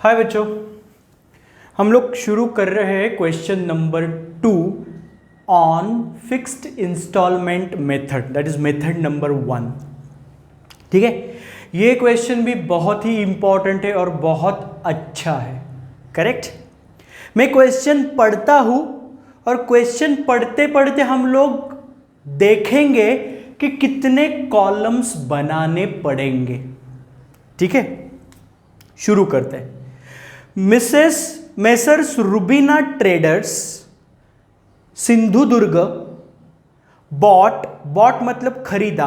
हाय बच्चों, हम लोग शुरू कर रहे हैं question number 2 on fixed instalment method, that is method number 1। ठीक है, ये क्वेश्चन भी बहुत ही इंपॉर्टेंट है और बहुत अच्छा है। करेक्ट। मैं क्वेश्चन पढ़ता हूं और क्वेश्चन पढ़ते पढ़ते हम लोग देखेंगे कि कितने कॉलम्स बनाने पड़ेंगे। ठीक है, शुरू करते हैं। Messrs Rubina traders Sindhudurg bought मतलब खरीदा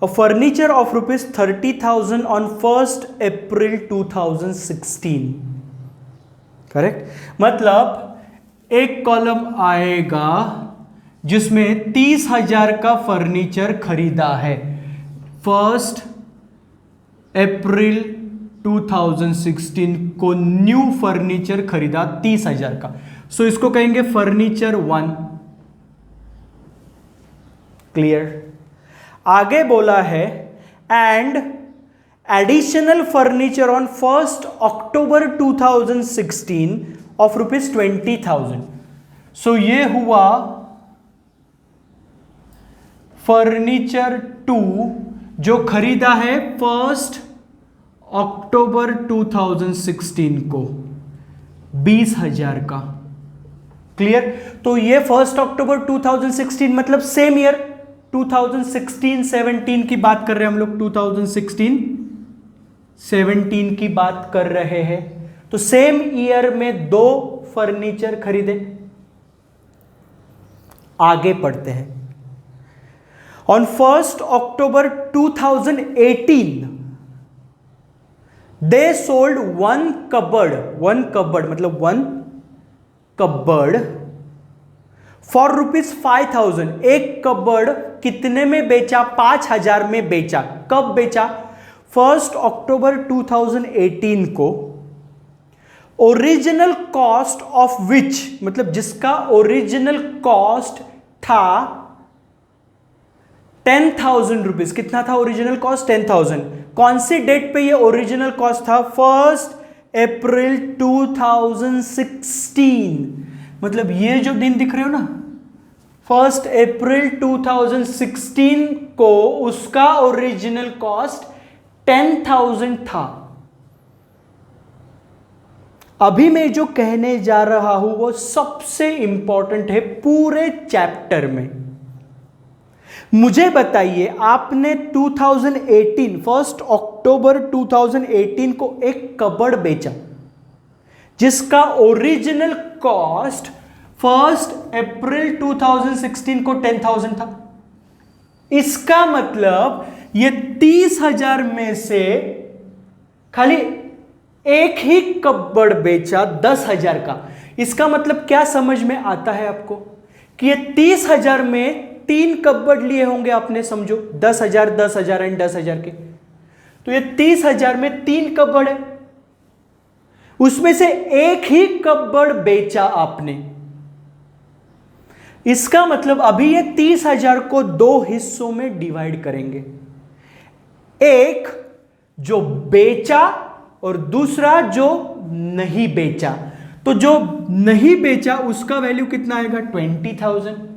a furniture of ₹30,000 on 1 April 2016। Correct. मतलब एक कॉलम आएगा जिसमें 30,000 का फर्नीचर खरीदा है 1 अप्रैल 2016 को न्यू फर्नीचर खरीदा 30,000 का। सो इसको कहेंगे फर्नीचर 1। क्लियर। आगे बोला है एंड एडिशनल फर्नीचर ऑन 1 अक्टूबर 2016 ऑफ ₹20,000। सो ये हुआ फर्नीचर 2 जो खरीदा है 1 अक्टूबर 2016 को 20,000 का। क्लियर। तो ये 1 अक्टूबर 2016 मतलब सेम ईयर 2016-17 की बात कर रहे हैं हम लोग। 2016-17 की बात कर रहे हैं, तो सेम ईयर में 2 फर्नीचर खरीदे। आगे पढ़ते हैं। On 1 October 2018 they sold one cupboard मतलब 1 cupboard for ₹5,000। एक कबर्ड कितने में बेचा? 5,000 में बेचा। कब बेचा? 1 अक्टूबर 2018 को। ओरिजिनल कॉस्ट ऑफ विच मतलब जिसका ओरिजिनल कॉस्ट था 10,000 रुपीज। कितना था ओरिजिनल कॉस्ट? 10,000। कौन सी डेट पे ये ओरिजिनल कॉस्ट था? 1 अप्रैल 2016। मतलब ये जो दिन दिख रहे हो ना, 1 अप्रैल 2016 को उसका ओरिजिनल कॉस्ट 10,000 था। अभी मैं जो कहने जा रहा हूं वो सबसे इंपॉर्टेंट है पूरे चैप्टर में। मुझे बताइए, आपने 2018 1 अक्टूबर 2018 को एक कबर्ड बेचा जिसका ओरिजिनल कॉस्ट 1 अप्रैल 2016 को 10,000 था। इसका मतलब ये 30,000 में से खाली एक ही कबर्ड बेचा 10,000 का। इसका मतलब क्या समझ में आता है आपको कि ये 30,000 में 3 कबर्ड लिए होंगे आपने, समझो 10,000 10,000 एंड 10,000 के। तो ये 30,000 में 3 कबर्ड है, उसमें से एक ही कबर्ड बेचा आपने। इसका मतलब अभी ये 30,000 को 2 हिस्सों में डिवाइड करेंगे, एक जो बेचा और दूसरा जो नहीं बेचा। तो जो नहीं बेचा उसका वैल्यू कितना आएगा? 20,000।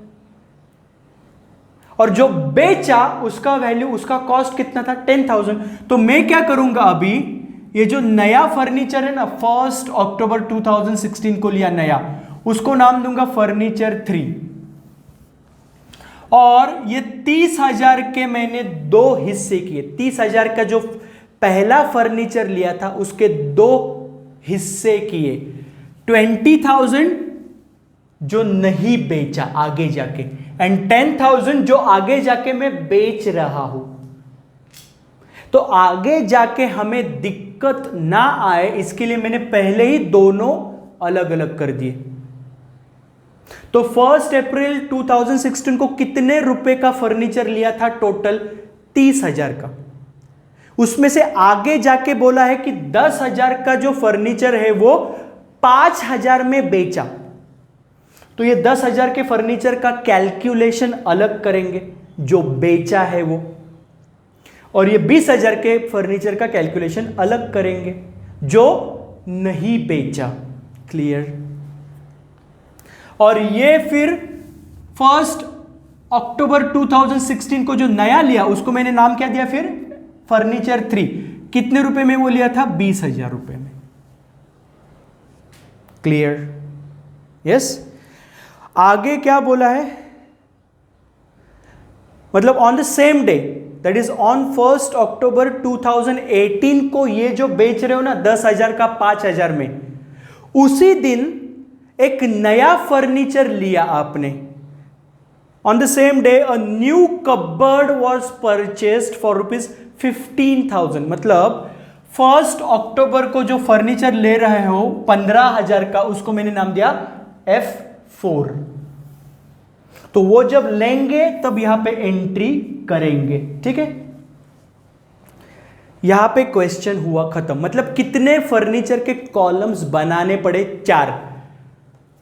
और जो बेचा उसका वैल्यू, उसका कॉस्ट कितना था? 10,000। तो मैं क्या करूंगा, अभी ये जो नया फर्नीचर है ना 1 अक्टूबर 2016 को लिया नया, उसको नाम दूंगा फर्नीचर 3। और ये 30,000 के मैंने 2 हिस्से किए। 30,000 का जो पहला फर्नीचर लिया था उसके 2 हिस्से किए। 20,000 जो नहीं बेचा आगे जाके एंड 10,000 जो आगे जाके मैं बेच रहा हूं। तो आगे जाके हमें दिक्कत ना आए इसके लिए मैंने पहले ही दोनों अलग अलग कर दिए। तो 1 अप्रैल 2016 को कितने रुपए का फर्नीचर लिया था? टोटल 30,000 का। उसमें से आगे जाके बोला है कि 10,000 का जो फर्नीचर है वो 5,000 में बेचा। तो ये 10,000 के फर्नीचर का कैलकुलेशन अलग करेंगे जो बेचा है वो, और ये 20,000 के फर्नीचर का कैलकुलेशन अलग करेंगे जो नहीं बेचा। क्लियर। और ये फिर 1 अक्टूबर 2016 को जो नया लिया उसको मैंने नाम क्या दिया फिर, फर्नीचर 3। कितने रुपए में वो लिया था, 20,000 रुपए में। क्लियर। यस। आगे क्या बोला है, मतलब on the same day, that is on 1 October 2018 को ये जो बेच रहे हो ना 10,000 का 5,000 में, उसी दिन एक नया फर्नीचर लिया आपने। On the same day a new cupboard was purchased for ₹15,000। मतलब 1 अक्टूबर को जो फर्नीचर ले रहे हो 15,000 का, उसको मैंने नाम दिया F4। तो वो जब लेंगे तब यहां पे एंट्री करेंगे। ठीक है, यहां पे क्वेश्चन हुआ खत्म। मतलब कितने फर्नीचर के कॉलम्स बनाने पड़े, 4।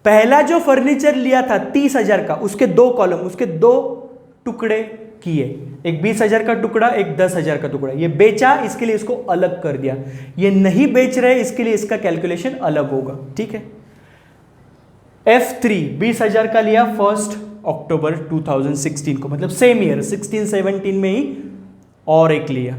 पहला जो फर्नीचर लिया था 30,000 का, उसके 2 कॉलम, उसके 2 टुकड़े किए, एक 20,000 का टुकड़ा, एक 10,000 का टुकड़ा। ये बेचा, इसके लिए इसको अलग कर दिया। ये नहीं बेच रहे, इसके लिए इसका कैलकुलेशन अलग होगा। ठीक है। F3 20,000 का लिया 1 अक्टूबर 2016 को, मतलब सेम ईयर 16-17 में ही और एक लिया।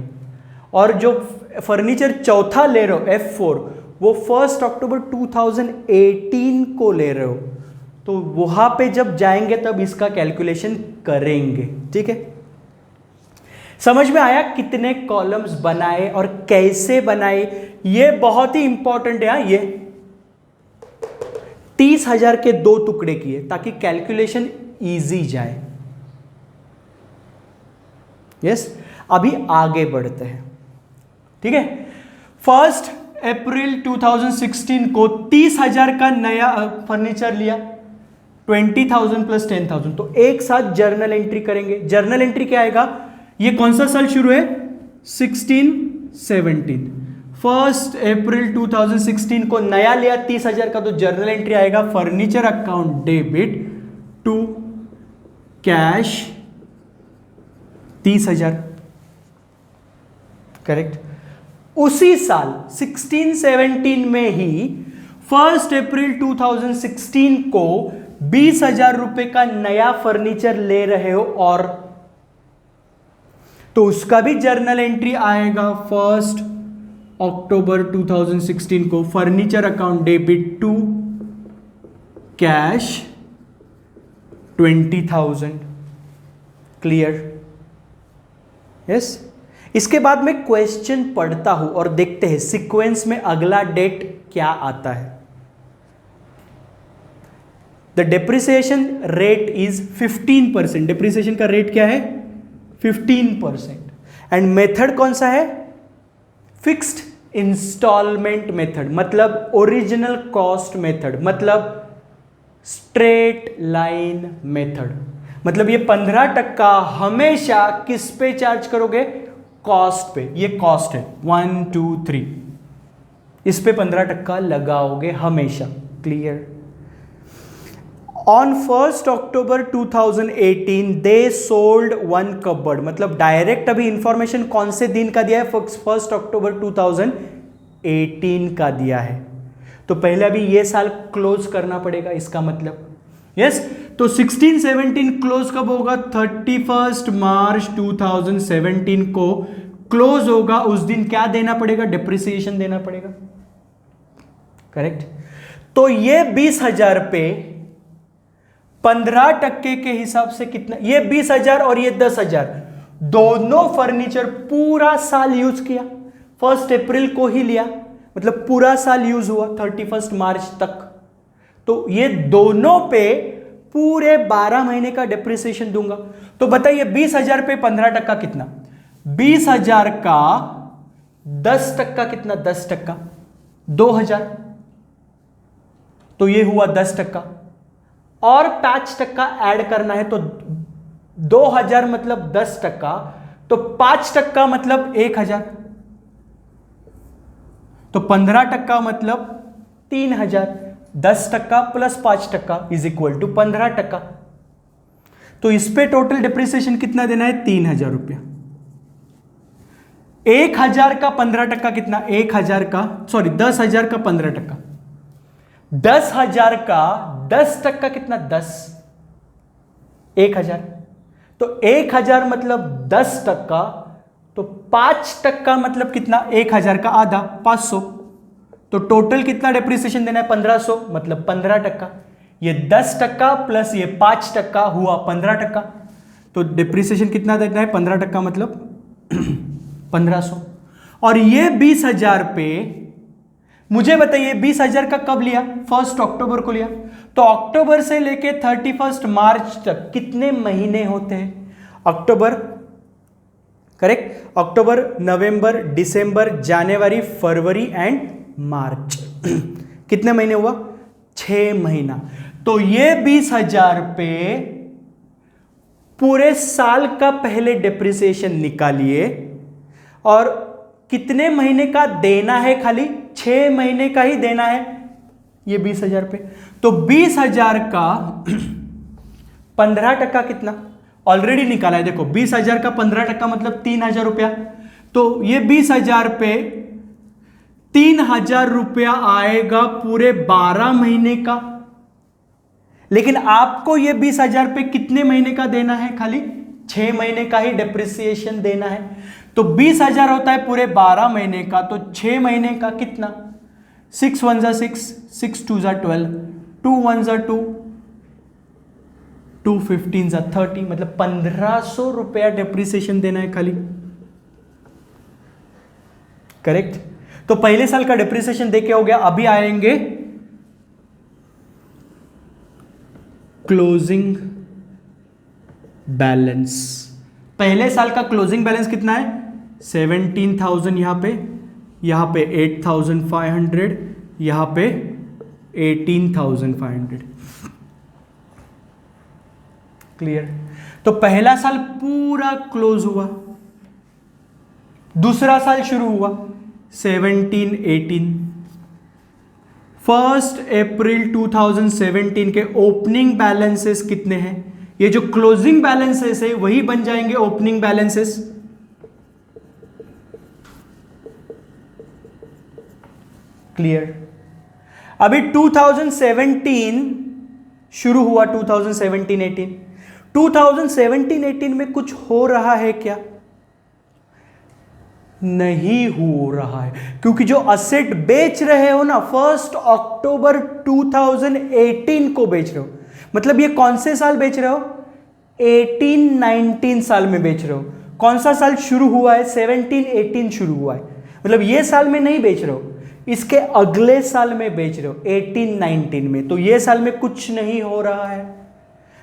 और जो फर्नीचर चौथा ले रहे हो F4, वो 1 अक्टूबर 2018 को ले रहे हो, तो वहां पे जब जाएंगे तब इसका कैलकुलेशन करेंगे। ठीक है, समझ में आया कितने कॉलम्स बनाए और कैसे बनाए? ये बहुत ही इंपॉर्टेंट है। ये 30,000 के 2 टुकड़े किए ताकि कैलकुलेशन इजी जाए। यस, अभी आगे बढ़ते हैं। ठीक है, 1 अप्रैल 2016 को 30,000 का नया फर्नीचर लिया, 20,000 प्लस 10,000, तो एक साथ जर्नल एंट्री करेंगे। जर्नल एंट्री क्या आएगा? ये कौन सा साल शुरू है? 16-17। 1 अप्रैल 2016 को नया लिया 30,000 का, तो जर्नल एंट्री आएगा furniture account debit to cash 30,000। Correct. उसी साल 16-17 में ही 1 अप्रैल 2016 को 20,000 रुपए का नया फर्नीचर ले रहे हो, और तो उसका भी जर्नल एंट्री आएगा 1 अक्टूबर 2016 को furniture account debit to cash 20,000। Clear? Yes. इसके बाद में क्वेश्चन पढ़ता हूं और देखते हैं सीक्वेंस में अगला डेट क्या आता है। The depreciation rate is 15%। Depreciation का रेट क्या है? 15%। एंड मेथड कौन सा है? फिक्स्ड इंस्टॉलमेंट मेथड, मतलब ओरिजिनल कॉस्ट मेथड, मतलब स्ट्रेट लाइन मेथड। मतलब ये 15% हमेशा किस पे चार्ज करोगे? कॉस्ट पे। ये कॉस्ट है 1 2 3, इस पे 15% लगाओगे हमेशा। Clear? On 1 October 2018 they sold 1 cupboard. मतलब डायरेक्ट अभी इंफॉर्मेशन कौन से दिन का दिया है? 1 अक्टूबर 2018 का दिया है, तो पहले अभी ये साल क्लोज करना पड़ेगा इसका मतलब। यस, तो 16-17 क्लोज कब होगा? 31 मार्च 2017 को क्लोज होगा। उस दिन क्या देना पड़ेगा? डेप्रिसिएशन देना पड़ेगा। करेक्ट। तो ये 20,000 पे 15% के हिसाब से कितना? ये 20,000 और ये 10,000, दोनों फर्नीचर पूरा साल यूज किया। 1 अप्रैल को ही लिया, मतलब पूरा साल यूज हुआ 31 मार्च तक। तो ये दोनों पे पूरे 12 महीने का डेप्रिसिएशन दूंगा। तो बताइए 20,000 पे 15% कितना? 20,000 का 10% कितना? 10%, 2,000। तो ये हुआ 10%, और 5% ऐड करना है, तो 2,000 मतलब 10%, तो 5% मतलब 1,000, तो 15% मतलब 3,000। 10% प्लस 5% इज इक्वल टू 15%। तो इस पे टोटल डिप्रिसिएशन कितना देना है? 3,000 रुपया। 1000 का 15% कितना? 1000 का, सॉरी 10,000 का 15%, 10,000 का 10% कितना? 10, 1000, तो 1000 मतलब 10%, तो 5% मतलब कितना? 1000 का आधा, 500, तो टोटल कितना डेप्रिसिएशन देना है? 1500, मतलब 15%। ये 10% प्लस ये 5% हुआ 15%, तो डेप्रिसिएशन कितना देना है? 15%, मतलब 1500। और ये 20,000 पे मुझे बताइए 20,000 का कब लिया? 1 अक्टूबर को लिया, तो अक्टूबर से लेके 31 मार्च तक कितने महीने होते हैं? अक्टूबर, करेक्ट, अक्टूबर, नवंबर, दिसंबर, जनवरी, फरवरी एंड मार्च। कितने महीने हुआ? 6 महीना। तो ये 20,000 पे पूरे साल का पहले डेप्रिसिएशन निकालिए, और कितने महीने का देना है? खाली 6 महीने का ही देना है ये 20,000 पे। तो 20,000 का 15% कितना? ऑलरेडी निकाला है, देखो 20,000 का 15% मतलब 3,000 रुपया, तो ये 20,000 पे 3,000 रुपया आएगा पूरे 12 महीने का। लेकिन आपको ये 20,000 पे कितने महीने का देना है? खाली 6 महीने का ही डेप्रिसिएशन देना है। तो 20,000 होता है पूरे 12 महीने का, तो 6 महीने का कितना? 6 1 जा 6, 6 2 जा 12, 2 1 जा 2, 2 15 जा 30, मतलब 1500 रुपया डेप्रिसिएशन देना है खाली, करेक्ट। तो पहले साल का डेप्रिसिएशन देके हो गया। अभी आएंगे क्लोजिंग बैलेंस। पहले साल का क्लोजिंग बैलेंस कितना है? 17,000, यहां पे 8,500, यहां पे 18,500। क्लियर? तो पहला साल पूरा क्लोज हुआ, दूसरा साल शुरू हुआ 17-18। 1 अप्रैल 2017 के ओपनिंग बैलेंसेस कितने हैं? ये जो क्लोजिंग बैलेंसेस है वही बन जाएंगे ओपनिंग बैलेंसेस। क्लियर? अभी 2017 शुरू हुआ, 2017-18, 2017-18 में कुछ हो रहा है क्या? नहीं हो रहा है, क्योंकि जो असेट बेच रहे हो ना 1 अक्टूबर 2018 को बेच रहे हो, मतलब ये कौन से साल बेच रहे हो? 18-19 साल में बेच रहे हो। कौन सा साल शुरू हुआ है? 17-18 शुरू हुआ है, मतलब ये साल में नहीं बेच रहे हो, इसके अगले साल में बेच रहे हो 18-19 में। तो ये साल में कुछ नहीं हो रहा है,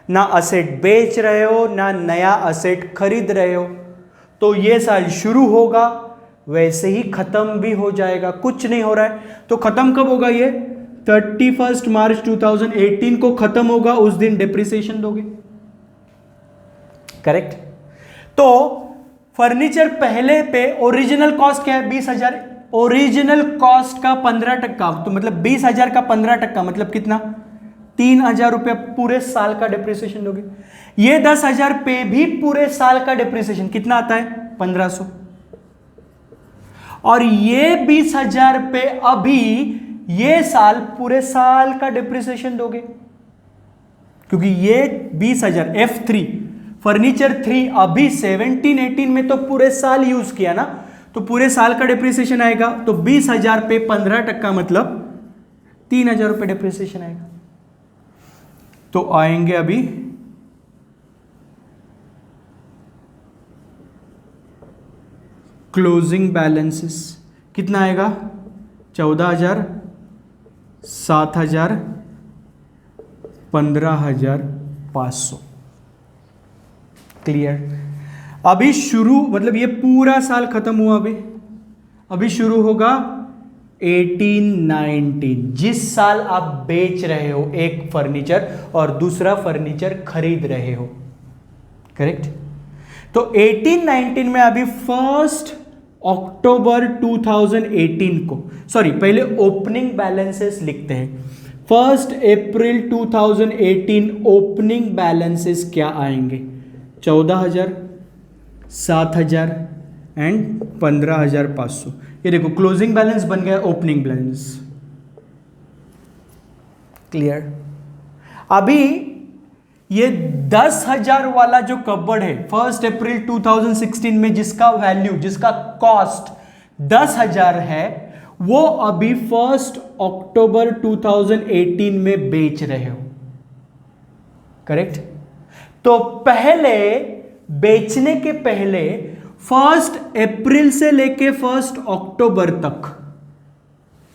ना असेट बेच रहे हो ना नया असेट खरीद रहे हो। तो ये साल शुरू होगा वैसे ही खत्म भी हो जाएगा, कुछ नहीं हो रहा है। तो खत्म कब होगा? ये 31 मार्च 2018 को खत्म होगा, उस दिन डेप्रिसिएशन दोगे, करेक्ट। तो फर्नीचर पहले पे ओरिजिनल कॉस्ट क्या है? 20,000। ओरिजिनल कॉस्ट का 15%, तो मतलब 20,000 का 15% मतलब कितना? 3,000 रुपया पूरे साल का डेप्रिसिएशन दोगे। ये 10,000 पे भी पूरे साल का डेप्रिसिएशन कितना आता है? 1500। और ये 20,000 पे अभी ये साल पूरे साल का डेप्रिसिएशन दोगे, क्योंकि ये 20,000 F3 फर्नीचर 3 अभी 17-18 में तो पूरे साल यूज किया ना, तो पूरे साल का डेप्रिसिएशन आएगा। तो 20,000 पे 15% मतलब 3,000 रुपये डेप्रिसिएशन आएगा। तो आएंगे अभी क्लोजिंग बैलेंसेस, कितना आएगा? 14,000, 7,000, 15,500। क्लियर? अभी शुरू मतलब ये पूरा साल खत्म हुआ, अभी शुरू होगा 18-19, जिस साल आप बेच रहे हो एक फर्नीचर और दूसरा फर्नीचर खरीद रहे हो, करेक्ट। तो 18-19 में अभी 1 अक्टूबर 2018 को, सॉरी पहले ओपनिंग बैलेंसेस लिखते हैं। 1 अप्रैल 2018 ओपनिंग बैलेंसेस क्या आएंगे? 14,000, 7,000, एंड 15,500। ये देखो क्लोजिंग बैलेंस बन गया ओपनिंग बैलेंस। क्लियर। अभी ये 10,000 वाला जो कबर्ड है 1 अप्रैल 2016 में जिसका वैल्यू, जिसका कॉस्ट 10,000 है, वो अभी 1 अक्टूबर 2018 में बेच रहे हो। करेक्ट। तो पहले बेचने के पहले 1 अप्रैल से लेके 1 अक्टूबर तक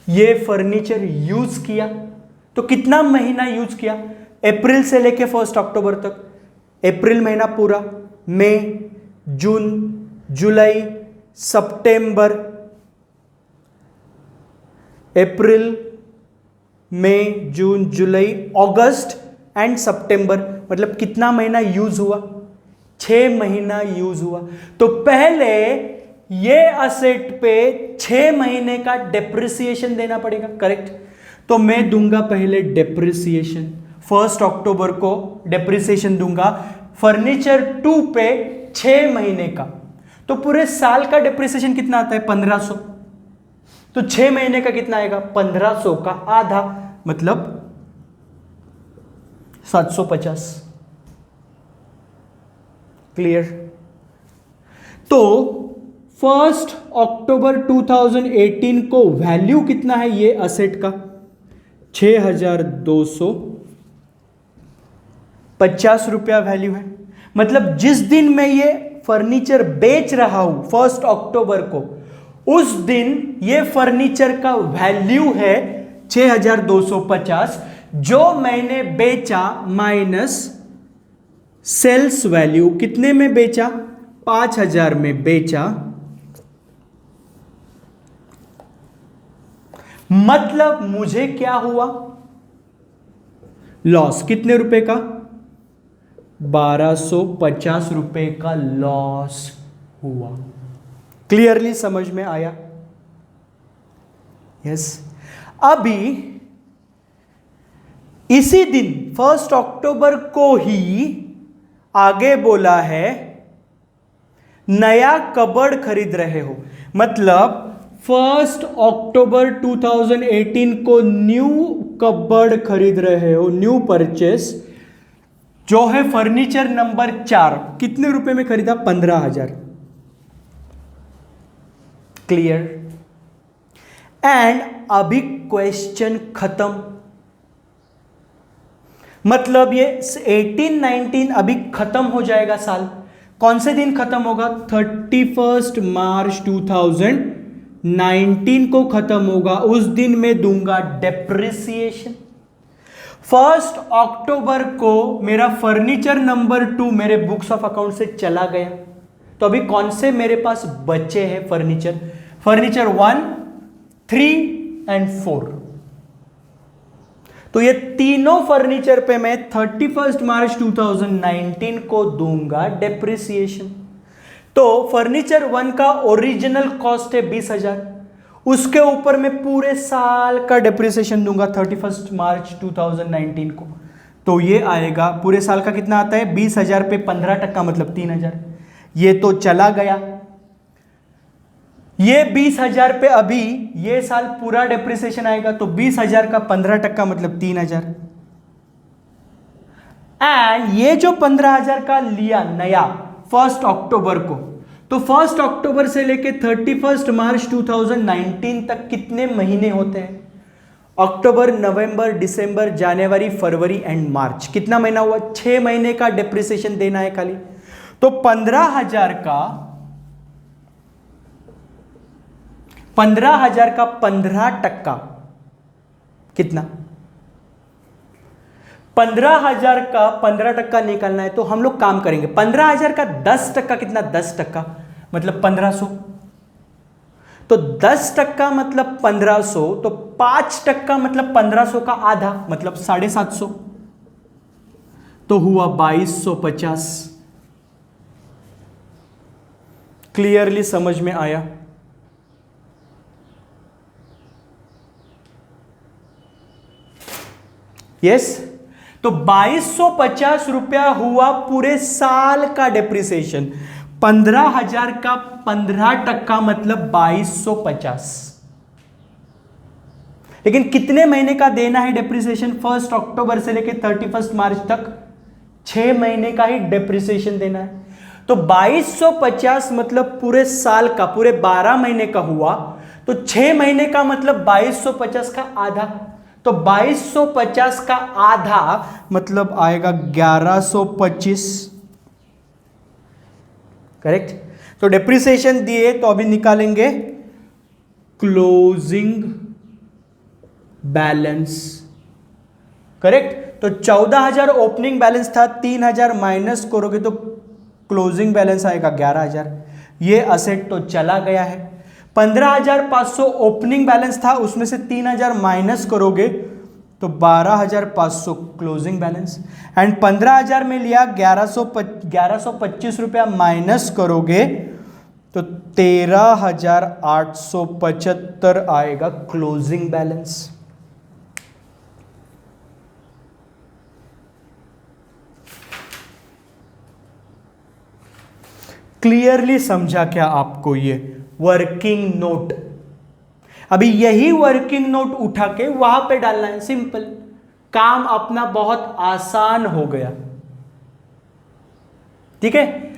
ये फर्नीचर यूज किया। तो कितना महीना यूज किया? अप्रैल से लेके 1 अक्टूबर तक। अप्रैल महीना पूरा, मई, जून, जुलाई, सितंबर, अप्रैल, मई, जून, जुलाई, अगस्त एंड सितंबर, मतलब कितना महीना यूज हुआ? 6 महीना यूज हुआ। तो पहले ये असेट पे 6 महीने का डेप्रिसिएशन देना पड़ेगा। करेक्ट। तो मैं दूंगा पहले डेप्रिसिएशन, 1 अक्टूबर को डेप्रिसिएशन दूंगा फर्नीचर 2 पे 6 महीने का। तो पूरे साल का डेप्रिसिएशन कितना आता है? 1500। तो 6 महीने का कितना आएगा? 1500 का आधा, मतलब 750। क्लियर। तो 1 अक्टूबर 2018 को वैल्यू कितना है ये असेट का? 6,250 रुपया वैल्यू है। मतलब जिस दिन मैं ये फर्नीचर बेच रहा हूं 1 अक्टूबर को, उस दिन ये फर्नीचर का वैल्यू है 6,250, जो मैंने बेचा माइनस सेल्स वैल्यू। कितने में बेचा? 5,000 में बेचा। मतलब मुझे क्या हुआ? लॉस। कितने रुपए का? 1,250 रुपए का लॉस हुआ। क्लियरली समझ में आया? यस। अभी इसी दिन 1 अक्टूबर को ही आगे बोला है नया कबर्ड खरीद रहे हो। मतलब 1 अक्टूबर 2018 को न्यू कबर्ड खरीद रहे हो, न्यू परचेस, जो है फर्नीचर नंबर 4। कितने रुपए में खरीदा? 15,000। क्लियर। एंड अभी क्वेश्चन खत्म। मतलब ये 18-19 अभी खत्म हो जाएगा साल। कौन से दिन खत्म होगा? 31 मार्च 2019 को खत्म होगा। उस दिन मैं दूंगा डेप्रिसिएशन। 1 अक्टूबर को मेरा फर्नीचर नंबर 2 मेरे बुक्स ऑफ अकाउंट से चला गया। तो अभी कौन से मेरे पास बचे हैं फर्नीचर? Furniture 1, 3 and 4। तो ये तीनों फर्नीचर पे मैं 31 मार्च 2019 को दूंगा डेप्रिसिएशन। तो फर्नीचर 1 का ओरिजिनल कॉस्ट है 20,000, उसके ऊपर मैं पूरे साल का डेप्रिसिएशन दूंगा 31 मार्च 2019 को। तो ये आएगा, पूरे साल का कितना आता है? 20,000 पे 15% मतलब 3,000। ये तो चला गया। ये 20,000 पे अभी ये साल पूरा डेप्रिसिएशन आएगा। तो 20,000 का 15% मतलब 3,000। एंड ये जो 15,000 का लिया नया 1 अक्टूबर को, तो 1 अक्टूबर से लेके 31 मार्च 2019 तक कितने महीने होते हैं? अक्टूबर, नवंबर, दिसंबर, जनवरी, फरवरी एंड मार्च। कितना महीना हुआ? 6 महीने का डेप्रिसिएशन देना है खाली। तो 15,000 का 15% कितना? 15,000 का 15% निकालना है। तो हम लोग काम करेंगे। 15,000 का 10% कितना? 10% मतलब 1,500। तो 10% मतलब 1,500। तो 5% मतलब 1,500 का आधा मतलब 750। तो हुआ 2,250। क्लियरली समझ में आया? यस। तो 2,250 रुपया हुआ पूरे साल का डेप्रिसिएशन। 15,000 का 15% मतलब 2250। लेकिन कितने महीने का देना है डेप्रिसिएशन? 1 अक्टूबर से लेकर 31 मार्च तक 6 महीने का ही डेप्रिसिएशन देना है। तो 2250 मतलब पूरे साल का, पूरे 12 महीने का हुआ, तो 6 महीने का मतलब 2250 का आधा। तो 2250 का आधा मतलब आएगा 1125। करेक्ट। तो डेप्रिसिएशन दिए तो अभी निकालेंगे क्लोजिंग बैलेंस। करेक्ट। तो 14,000 ओपनिंग बैलेंस था, 3,000 माइनस करोगे तो क्लोजिंग बैलेंस आएगा 11,000। ये असेट तो चला गया है। 15,500 ओपनिंग बैलेंस था, उसमें से 3,000 माइनस करोगे तो 12,500 क्लोजिंग बैलेंस। एंड 15,000 में लिया 1125 रुपया माइनस करोगे तो 13,875 आएगा क्लोजिंग बैलेंस। क्लियरली समझा क्या आपको? ये वर्किंग नोट, अभी यही वर्किंग नोट उठा के वहां पे डालना है। सिंपल, काम अपना बहुत आसान हो गया। ठीक है।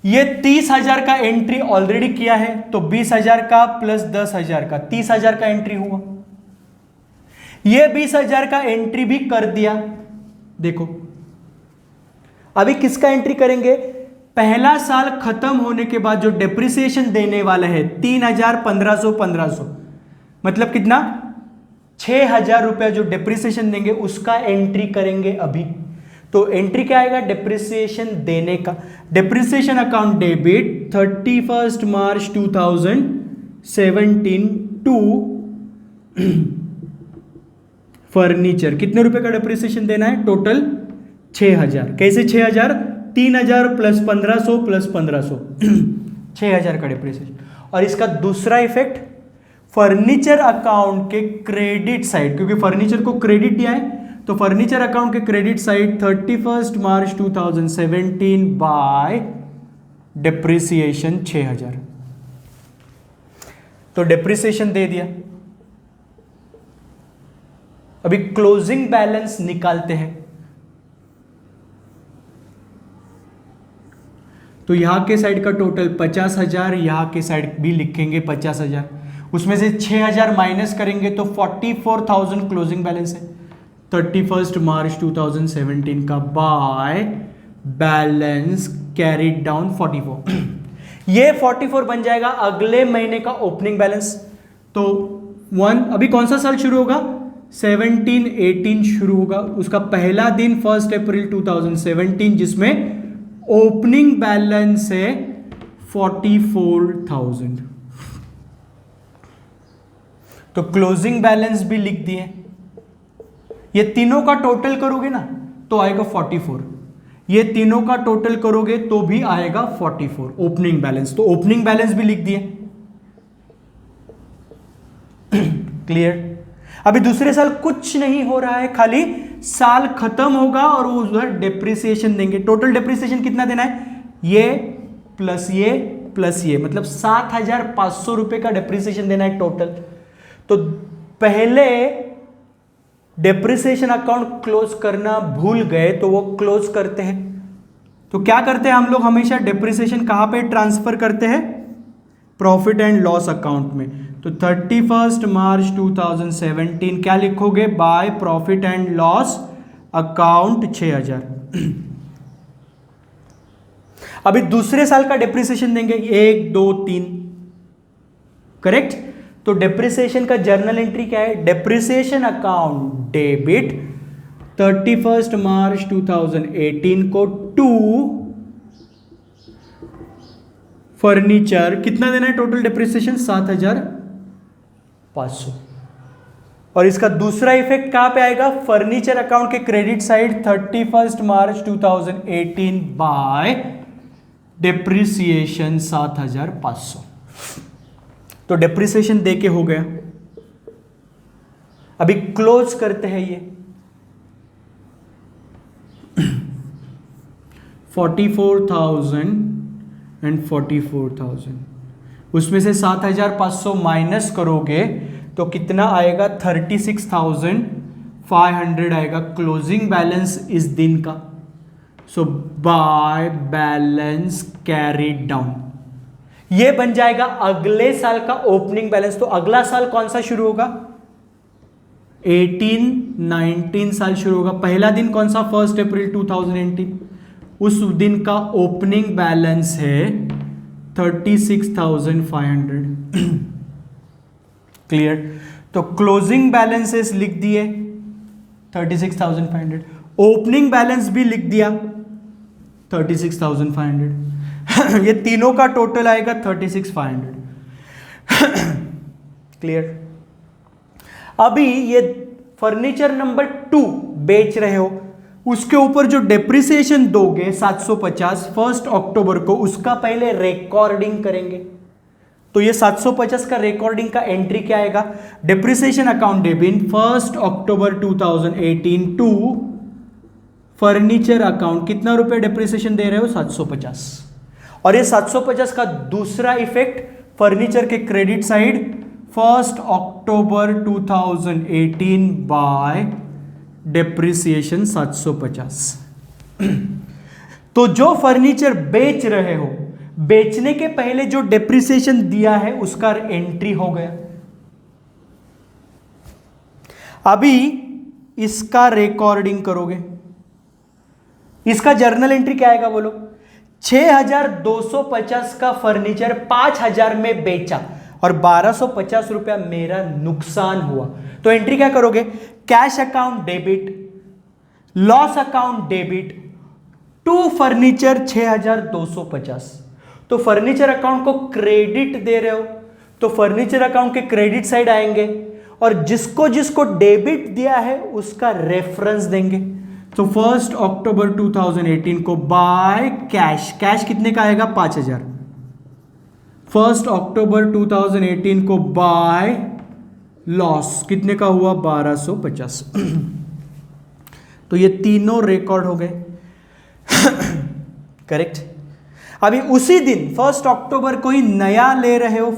ये 30,000 का एंट्री ऑलरेडी किया है, तो 20,000 का प्लस 10,000 का 30,000 का एंट्री हुआ। ये 20,000 का एंट्री भी कर दिया। देखो अभी किसका एंट्री करेंगे? पहला साल खत्म होने के बाद जो डेप्रिसिएशन देने वाला है 3,000, 1,500, 1,500 मतलब कितना? 6,000 रुपया जो डेप्रिसिएशन देंगे उसका एंट्री करेंगे अभी। तो एंट्री क्या आएगा? डेप्रिसिएशन देने का। Depreciation account debit 31 March 2017 to furniture. कितने रुपए का डेप्रिसिएशन देना है? टोटल 6,000। कैसे 6,000? 3,000 प्लस 1,500 प्लस 1,500 6,000 का डेप्रिसिएशन। और इसका दूसरा इफेक्ट फर्नीचर अकाउंट के क्रेडिट साइड, क्योंकि फर्नीचर को क्रेडिट दिया है, तो फर्नीचर अकाउंट के credit side 31 March 2017 bye depreciation 6,000। तो डेप्रिसिएशन दे दिया। अभी क्लोजिंग बैलेंस निकालते हैं। तो यहां के साइड का टोटल 50,000, यहां के साइड भी लिखेंगे 50,000, उसमें से 6,000 माइनस करेंगे तो 44,000 क्लोजिंग बैलेंस है 31 मार्च 2017 का बाय बैलेंस कैरीड डाउन 44। ये 44 बन जाएगा अगले महीने का ओपनिंग बैलेंस। तो अभी कौन सा साल शुरू होगा? 17-18 शुरू होगा। उसका पहला दिन 1 अप्रैल 2017, जिसमें ओपनिंग बैलेंस है 44,000। तो क्लोजिंग बैलेंस भी लिख दिए। ये तीनों का टोटल करोगे ना तो आएगा 44। ये तीनों का टोटल करोगे तो भी आएगा 44 ओपनिंग बैलेंस। तो ओपनिंग बैलेंस भी लिख दिए। क्लियर? अभी दूसरे साल कुछ नहीं हो रहा है, खाली साल खत्म होगा और वो उधर डेप्रिसिएशन देंगे। टोटल डेप्रिसिएशन कितना देना है? ये प्लस ये प्लस ये, मतलब 7,500 रुपए का डेप्रिसिएशन देना है टोटल। तो पहले डेप्रिसिएशन अकाउंट क्लोज करना भूल गए तो वो क्लोज करते हैं। तो क्या करते हैं हम लोग? हमेशा डेप्रिसिएशन कहां पे ट्रांसफर करते हैं? प्रॉफिट एंड लॉस अकाउंट में। तो 31 मार्च 2017 क्या लिखोगे? By profit and loss account 6,000। अभी दूसरे साल का डेप्रिसिएशन देंगे 1, 2, 3। करेक्ट? तो डेप्रिसिएशन का जर्नल एंट्री क्या है? डेप्रिसिएशन अकाउंट डेबिट 31 मार्च 2018 को टू फर्नीचर। कितना देना है टोटल डेप्रिसिएशन? 7,500। और इसका दूसरा इफेक्ट कहां पे आएगा? फर्नीचर अकाउंट के क्रेडिट साइड 31 मार्च 2018 बाय डेप्रिसिएशन 7,500। तो डेप्रिसिएशन देके हो गया। अभी क्लोज करते हैं ये 44,000 एंड 44,000। उसमें से 7,500 माइनस करोगे तो कितना आएगा? 36,500 आएगा क्लोजिंग बैलेंस इस दिन का। सो बाय बैलेंस कैरीड डाउन, ये बन जाएगा अगले साल का ओपनिंग बैलेंस। तो अगला साल कौन सा शुरू होगा? 18-19 साल शुरू होगा। पहला दिन कौन सा? 1 अप्रैल 2018। उस दिन का ओपनिंग बैलेंस है 36,500। क्लियर? तो क्लोजिंग बैलेंसेस लिख दिए 36,500, ओपनिंग बैलेंस भी लिख दिया 36,500। ये तीनों का टोटल आएगा 36,500। क्लियर? अभी ये फर्नीचर नंबर 2 बेच रहे हो, उसके ऊपर जो डेप्रिसिएशन दोगे 750 1 अक्टूबर को, उसका पहले रिकॉर्डिंग करेंगे। तो ये 750 का रिकॉर्डिंग का एंट्री क्या आएगा? Depreciation account debit 1 October 2018 to furniture account. कितना रुपए डेप्रिसिएशन दे रहे हो? 750। और ये 750 का दूसरा इफेक्ट फर्नीचर के credit side 1 October 2018 bye depreciation 750। तो जो फर्नीचर बेच रहे हो, बेचने के पहले जो डेप्रिसिएशन दिया है उसका एंट्री हो गया। अभी इसका रिकॉर्डिंग करोगे, इसका जर्नल एंट्री क्या आएगा बोलो? 6,250 का फर्नीचर 5,000 में बेचा और 1,250 रुपया मेरा नुकसान हुआ। तो एंट्री क्या करोगे? Cash account debit, loss account debit to furniture 6,250। तो फर्नीचर अकाउंट को क्रेडिट दे रहे हो तो फर्नीचर अकाउंट के क्रेडिट साइड आएंगे और जिसको जिसको डेबिट दिया है उसका रेफरेंस देंगे। तो 1 अक्टूबर 2018 को बाय कैश, कैश कितने का आएगा? 5,000। 1 अक्टूबर 2018 को बाय लॉस कितने का हुआ? 1,250। तो ये तीनों रिकॉर्ड हो गए। करेक्ट? अभी उसी दिन 1 अक्टूबर को ही नया ले रहे हो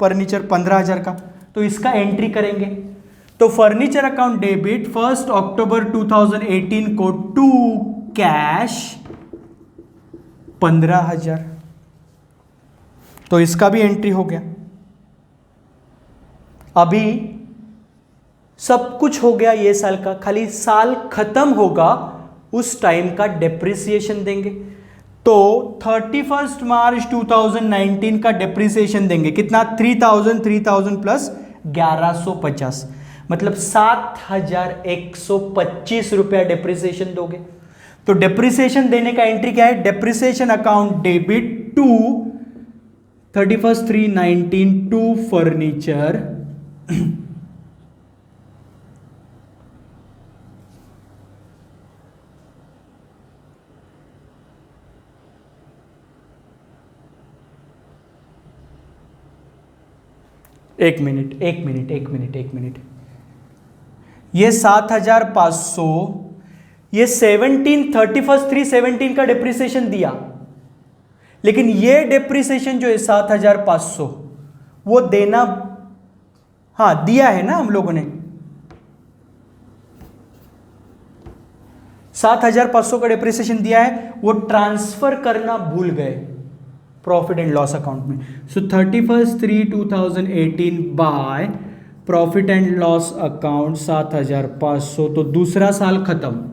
फर्नीचर 15,000 का, तो इसका एंट्री करेंगे। तो फर्नीचर अकाउंट डेबिट 1 अक्टूबर 2018 को टू कैश 15,000। तो इसका भी एंट्री हो गया। अभी सब कुछ हो गया ये साल का, खाली साल खत्म होगा उस टाइम का डेप्रिसिएशन देंगे। तो 31 मार्च 2019 का डेप्रिसिएशन देंगे कितना? 3,000 प्लस 1,150, मतलब 7,125 रुपया डेप्रिसिएशन दोगे। तो डेप्रिसिएशन देने का एंट्री क्या है? Depreciation account debit to 31/3/19 to furniture एक मिनट, ये 7,500, ये 31/3/17 का डेप्रिसिएशन दिया, लेकिन ये डेप्रिसिएशन जो है 7,500 वो देना, हाँ दिया है ना हम लोगों ने, 7,500 का डेप्रिसिएशन दिया है, वो ट्रांसफर करना भूल गए प्रॉफिट एंड लॉस अकाउंट में। सो 31/3/2018 by profit and loss account 7,500। तो दूसरा साल खत्म।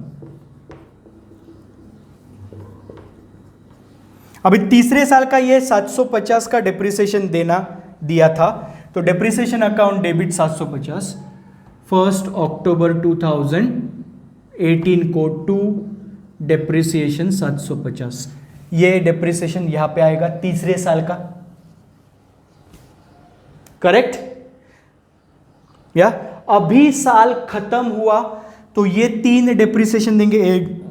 अभी तीसरे साल का ये 750 का डेप्रिसिएशन देना दिया था, तो डेप्रिसिएशन अकाउंट डेबिट 750 1 अक्टूबर 2018 को टू डेप्रिसिएशन 750। ये डेप्रिसिएशन यहां पे आएगा तीसरे साल का। करेक्ट? या अभी साल खत्म हुआ तो ये 3 डेप्रिसिएशन देंगे, 1,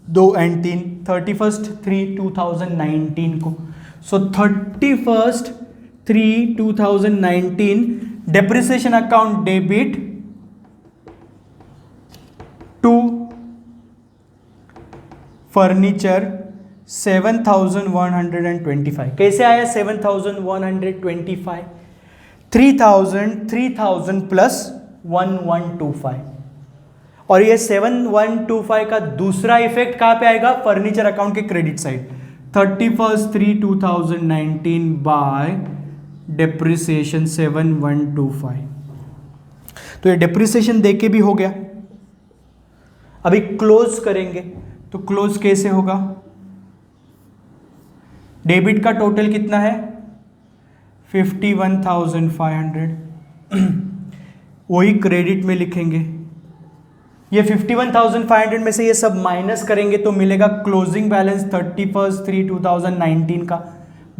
2 एंड 3, 31/3/2019 को। So 31/3/2019 depreciation account debit to furniture 7,125। कैसे आया 7,125? 3,000 प्लस 1125। और ये 7125 का दूसरा इफेक्ट कहां पे आएगा? फर्नीचर अकाउंट के क्रेडिट साइड। 31/3/2019 bye depreciation 7125। तो ये डेप्रिसिएशन देके भी हो गया। अभी क्लोज करेंगे तो क्लोज कैसे होगा? डेबिट का टोटल कितना है? 51,500। वही क्रेडिट में लिखेंगे। ये 51,500 में से ये सब माइनस करेंगे तो मिलेगा क्लोजिंग बैलेंस 31/3/2019 का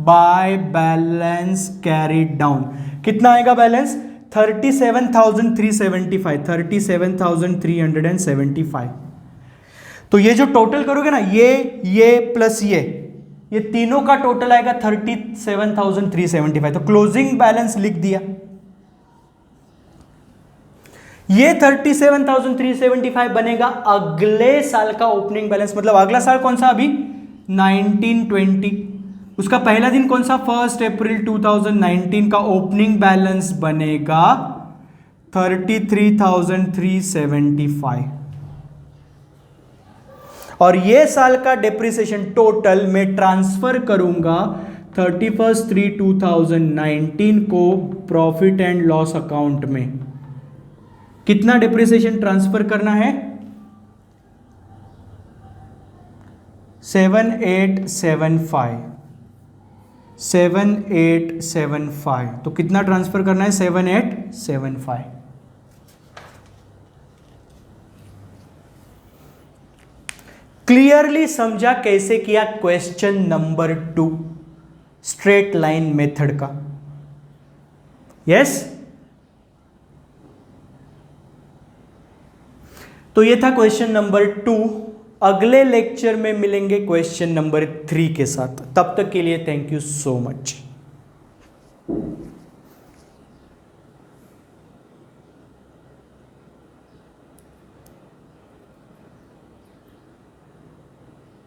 बाय बैलेंस कैरिड डाउन। कितना आएगा बैलेंस? 37,375। 37,375। तो ये जो टोटल करोगे ना, ये प्लस ये तीनों का टोटल आएगा 37,375। तो क्लोजिंग बैलेंस लिख दिया। ये 37,375 बनेगा अगले साल का ओपनिंग बैलेंस। मतलब अगला साल कौन सा? अभी 1920। उसका पहला दिन कौन सा? 1 अप्रैल 2019 का ओपनिंग बैलेंस बनेगा 33,375। और ये साल का डेप्रिसिएशन टोटल मैं ट्रांसफर करूंगा 31/3/2019 को प्रॉफिट एंड लॉस अकाउंट में। कितना डेप्रिसिएशन ट्रांसफर करना है? 7875। 7875। तो कितना ट्रांसफर करना है? 7875। क्लियरली समझा कैसे किया question number 2 straight line method का? यस। तो ये था क्वेश्चन नंबर 2। अगले लेक्चर में मिलेंगे क्वेश्चन नंबर 3 के साथ। तब तक के लिए थैंक यू सो मच।